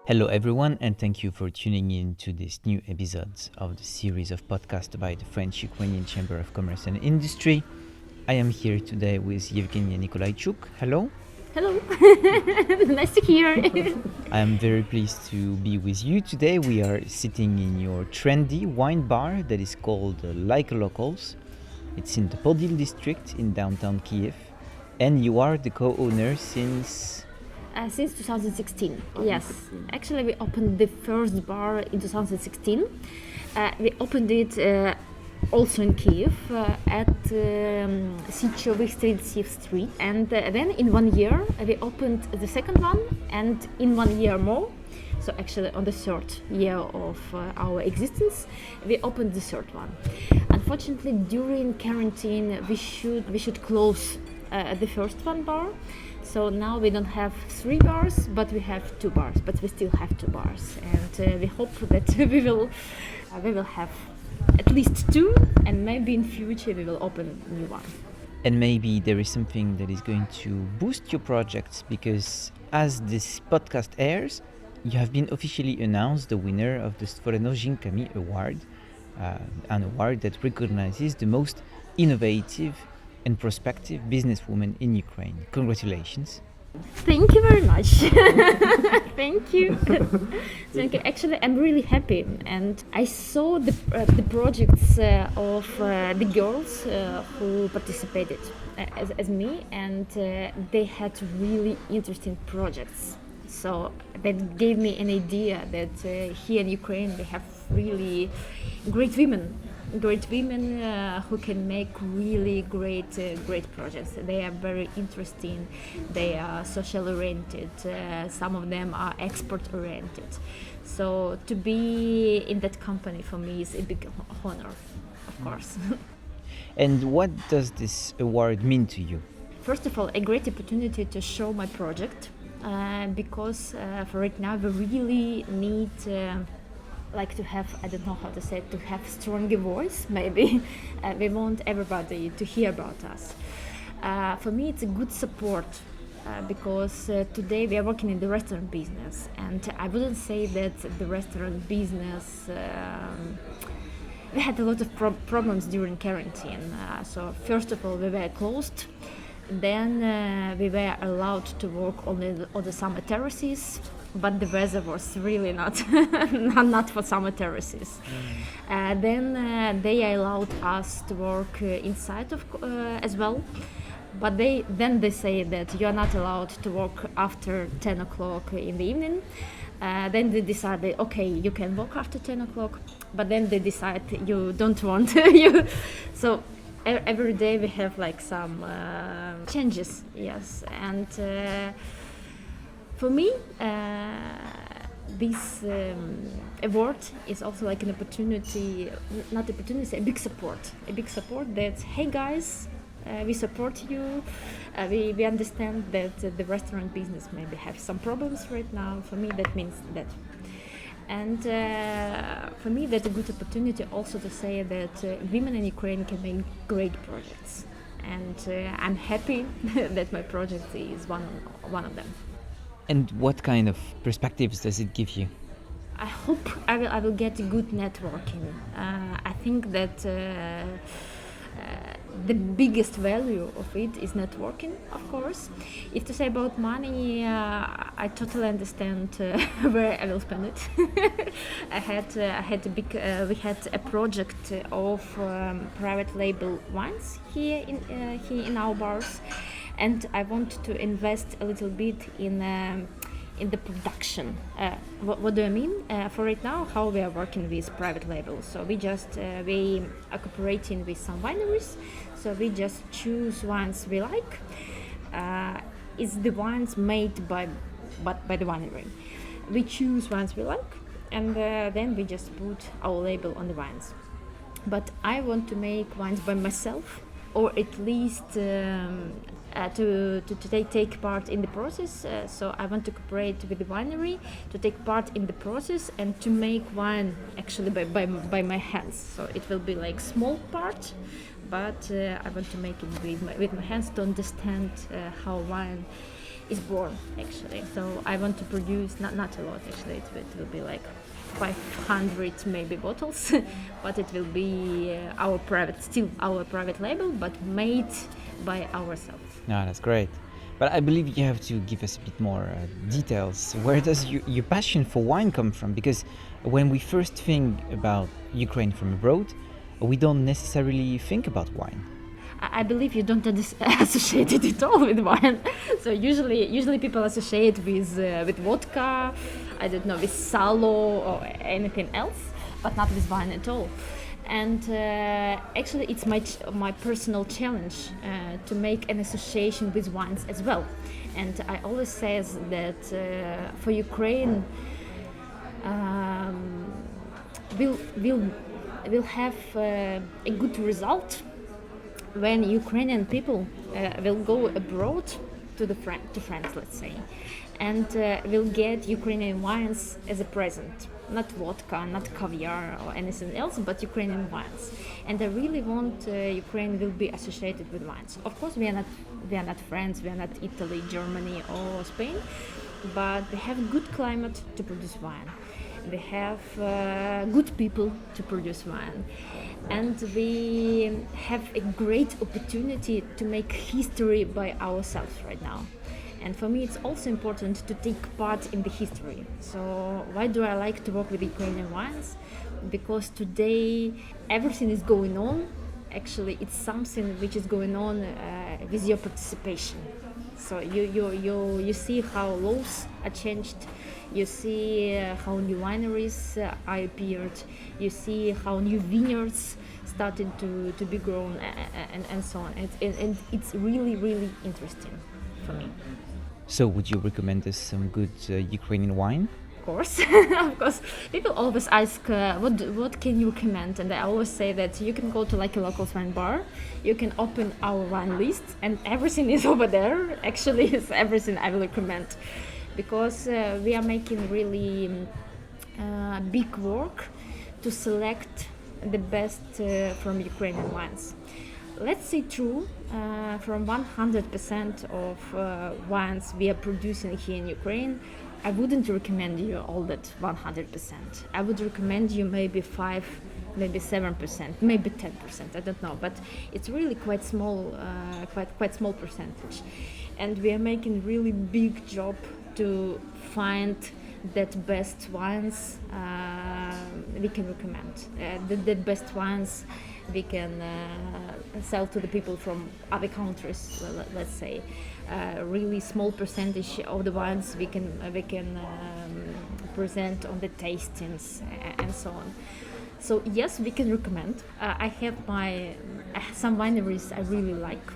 Hello, everyone, and thank you for tuning in to this new episode of the series of podcasts by the French Ukrainian Chamber of Commerce and Industry. I am here today with Yevgenia Nikolaitchuk. Hello. Hello, nice to hear. I am very pleased to be with you today. We are sitting in your trendy wine bar that is called Like Locals. It's in the Podil district in downtown Kiev, and you are the co-owner since... Since 2016, yes. Actually, we opened the first bar in 2016. We opened it also in Kiev at CCIFU Street. And then in 1 year, we opened the second one, and in 1 year more, so actually on the third year of our existence, we opened the third one. Unfortunately, during quarantine, we should close the first one bar. So now we don't have 3 bars, but we have 2 bars. But we still have 2 bars, and we hope that we will have at least 2, and maybe in future we will open a new one. And maybe there is something that is going to boost your projects, because as this podcast airs, you have been officially announced the winner of the Stvoreno Zhinkamy award, an award that recognizes the most innovative and prospective businesswoman in Ukraine. Congratulations. Thank you very much. Thank you. Thank you. Actually, I'm really happy, and I saw the projects of the girls who participated as me, and they had really interesting projects. So that gave me an idea that here in Ukraine we have really great women who can make really great projects. They are very interesting. They are social oriented. Some of them are export oriented. So to be in that company for me is a big honor, of course. And what does this award mean to you? First of all, a great opportunity to show my project, because for right now we really need to have, I don't know how to say it, to have stronger voice, maybe. We want everybody to hear about us. For me, it's a good support, because today we are working in the restaurant business, and I wouldn't say that the restaurant business, we had a lot of problems during quarantine. So first of all, we were closed. Then we were allowed to work on the summer terraces, but the weather was really not not for summer terraces. Then they allowed us to work inside as well, but they say that you are not allowed to work after 10 o'clock in the evening. Then they decided, okay, you can work after 10 o'clock, but then they decide you don't want you. So every day we have some changes, yes, and for me, this award is also an opportunity, a big support that, hey guys, we support you. We understand that the restaurant business maybe have some problems right now. For me, that means that. And for me, that's a good opportunity also to say that women in Ukraine can make great projects. And I'm happy that my project is one of them. And what kind of perspectives does it give you? I hope I will get good networking. I think that the biggest value of it is networking, of course. If to say about money, I totally understand where I will spend it. We had a project of private label wines here in our bars, and I want to invest a little bit in the production. What do I mean? For right now, how we are working with private labels. So we are cooperating with some wineries. So we just choose wines we like. It's the wines made by the winery. We choose wines we like, and then we just put our label on the wines. But I want to make wines by myself, or at least to take part in the process. So I want to cooperate with the winery to take part in the process and to make wine actually by my hands. So it will be small part, but I want to make it with my hands to understand how wine is born actually. So I want to produce not a lot actually. It will be like 500 maybe bottles, but it will be our private label, but made by ourselves. No, that's great. But I believe you have to give us a bit more details. Where does your passion for wine come from? Because when we first think about Ukraine from abroad, we don't necessarily think about wine. I believe you don't associate it at all with wine. So usually people associate with vodka, I don't know, with salo or anything else, but not with wine at all. And actually, it's my personal challenge to make an association with wines as well. And I always say that for Ukraine, we'll have a good result when Ukrainian people will go abroad to France, let's say, and will get Ukrainian wines as a present. Not vodka, not caviar or anything else, but Ukrainian wines. And I really want Ukraine will be associated with wines. Of course, we are not France, we are not Italy, Germany or Spain, but we have good climate to produce wine. We have good people to produce wine, and we have a great opportunity to make history by ourselves right now. And for me, it's also important to take part in the history. So why do I like to work with Ukrainian wines? Because today everything is going on. Actually, it's something which is going on with your participation. So you see how laws are changed. You see how new wineries are appeared. You see how new vineyards started to be grown, and so on. And it's really, really interesting for me. So would you recommend us some good Ukrainian wine? Of course, of course. People always ask, what can you recommend? And I always say that you can go to like a local wine bar, you can open our wine list, and everything is over there. Actually, it's everything I will recommend, because we are making really big work to select the best from Ukrainian wines. Let's say true, from 100% of wines we are producing here in Ukraine, I wouldn't recommend you all that 100%. I would recommend you maybe 5, maybe 7%, maybe 10%. I don't know, but it's really quite small percentage, and we are making really big job to find that best wines we can recommend. The best wines we can sell to the people from other countries. Let's say really small percentage of the wines we can present on the tastings and so on. So yes, we can recommend. I have some wineries I really like.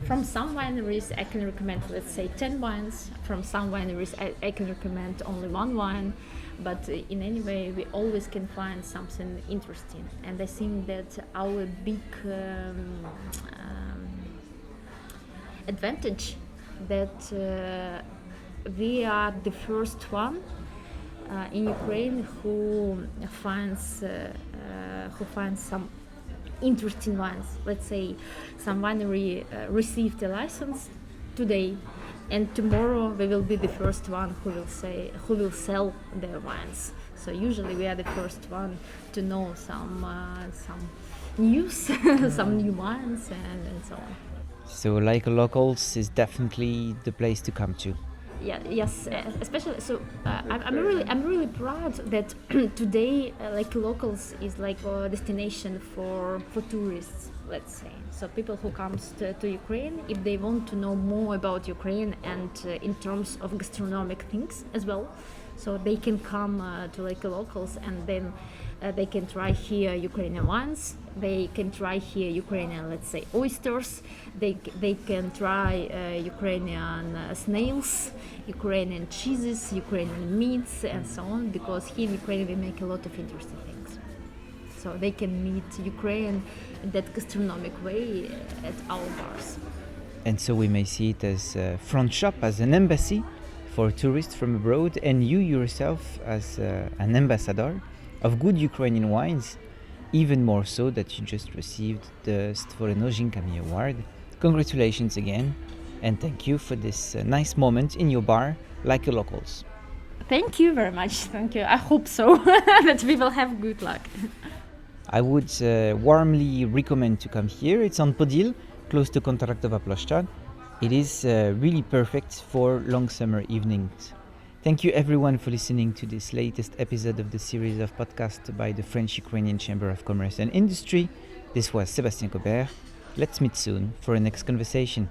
From some wineries I can recommend, let's say, 10 wines. From some wineries I can recommend only one wine. But in any way, we always can find something interesting. And I think that our big advantage that we are the first one in Ukraine who finds some interesting wines. Let's say some winery received a license today, and tomorrow we will be the first one who will sell their wines. So usually we are the first one to know some news, some new wines, and so on. So like locals is definitely the place to come to. Yeah, yes, especially so. I'm really proud that today, like locals is like a destination for tourists. Let's say, so people who comes to Ukraine, if they want to know more about Ukraine and in terms of gastronomic things as well, so they can come to like locals, and then they can try here Ukrainian wines. They can try here Ukrainian, let's say, oysters. They can try Ukrainian snails, Ukrainian cheeses, Ukrainian meats, and so on. Because here in Ukraine we make a lot of interesting things. So they can meet Ukraine in that gastronomic way at our bars. And so we may see it as a front shop, as an embassy for tourists from abroad, and you yourself as an ambassador of good Ukrainian wines, even more so that you just received the Stvoreno Zhinkamy award. Congratulations again. And thank you for this nice moment in your bar, like the locals. Thank you very much. Thank you. I hope so, that we will have good luck. I would warmly recommend to come here. It's on Podil, close to Kontraktova Plošťad. It is really perfect for long summer evenings. Thank you everyone for listening to this latest episode of the series of podcasts by the French Ukrainian Chamber of Commerce and Industry. This was Sébastien Gobert. Let's meet soon for a next conversation.